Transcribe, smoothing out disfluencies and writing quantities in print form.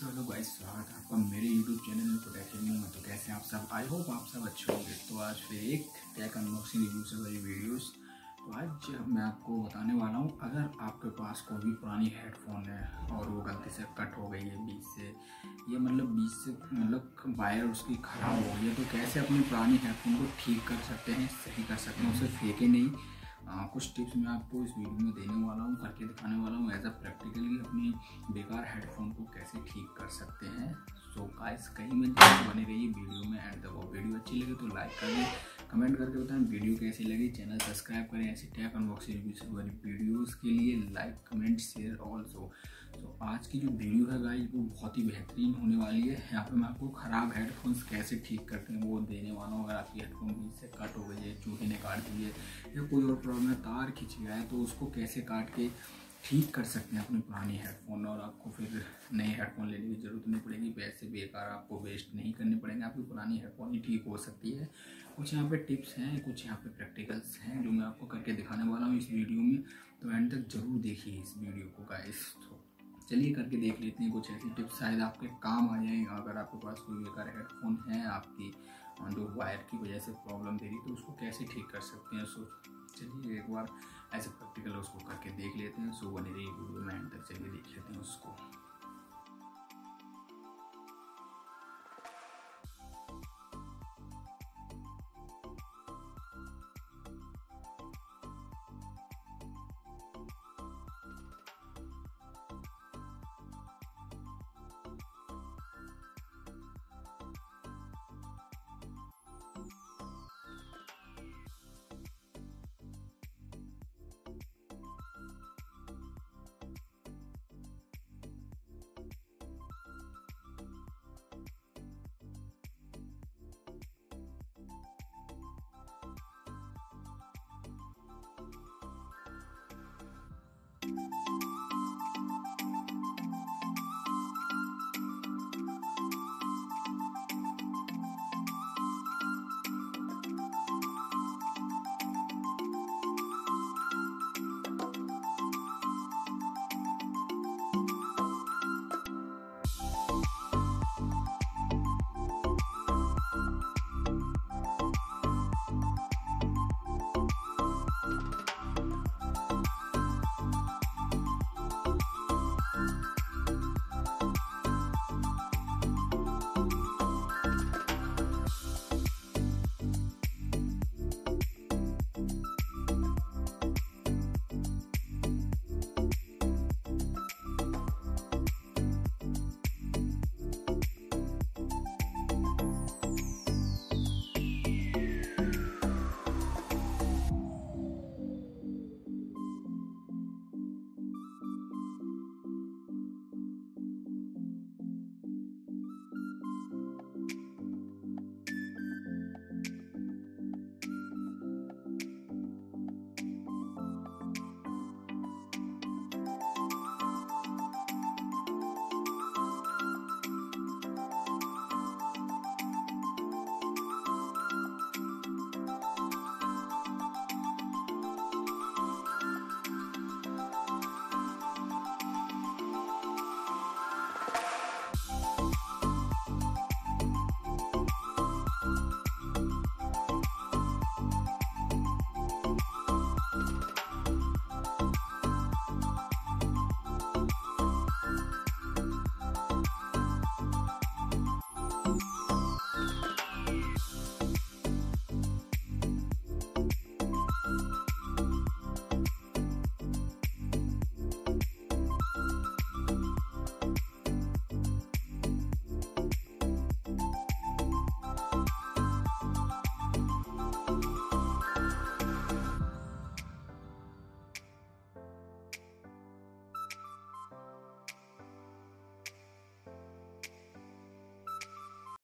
So hello guys, स्वागत है आपका मेरे यूट्यूब चैनल infotechhemu में। तो कैसे आप सब? आई होप आप सब अच्छे होंगे। तो आज फिर एक टेक अनबॉक्सिंग रिव्यू से भरी वीडियोस। तो आज मैं आपको बताने वाला हूँ, अगर आपके पास कोई भी पुरानी हेडफोन है और वो गलती से कट हो गई है बीच से, ये बीच से वायर उसकी ख़राब हो गई है, तो कैसे अपनी पुरानी हेडफोन को ठीक कर सकते हैं, सही कर सकते हैं, उसे फेंके नहीं। कुछ टिप्स मैं आपको इस वीडियो में देने वाला हूँ, करके दिखाने वाला हूँ एज अ प्रैक्टिकली अपनी बेकार हेडफोन को कैसे ठीक कर सकते हैं। सो गाइस, कहीं में बने रहिए वीडियो में एंड तक। वीडियो अच्छी लगे तो लाइक करें, कमेंट करके बताएं वीडियो कैसी लगी। चैनल सब्सक्राइब करें ऐसी टेक अनबॉक्सिंग रिव्यूज वाली वीडियोज़ के लिए। Like comment share also. तो आज की जो वीडियो है गाइस, वो बहुत ही बेहतरीन होने वाली है। यहाँ पे मैं आपको ख़राब हेडफोन्स कैसे ठीक करते हैं वो देने वाला हूँ। अगर आपकी हेडफोन बीच से कट हो गई है, चूहे ने काट दी है या कोई और प्रॉब्लम है, तार खिंच गया है, तो उसको कैसे काट के ठीक कर सकते हैं अपनी पुरानी हेडफोन। और आपको फिर नए हेडफोन लेने की ज़रूरत नहीं पड़ेगी, पैसे बेकार आपको वेस्ट नहीं करने पड़ेंगे, आपकी पुरानी हेडफोन ही ठीक हो सकती है। कुछ यहाँ पे टिप्स हैं, कुछ यहाँ पे प्रैक्टिकल्स हैं जो मैं आपको करके दिखाने वाला हूँ इस वीडियो में। तो एंड तक ज़रूर देखिए इस वीडियो को गाइस। तो चलिए करके देख लेते हैं कुछ ऐसी टिप्स, शायद आपके काम आ जाए। अगर आपके पास कोई बेकार हेडफोन है, आपकी जो वायर की वजह से प्रॉब्लम दे रही, तो उसको कैसे ठीक कर सकते हैं। सो चलिए एक बार ऐसे प्रैक्टिकल उसको करके देख लेते हैं। सो बने रही वीडियो में एंड तक, चलिए देख लेते हैं उसको।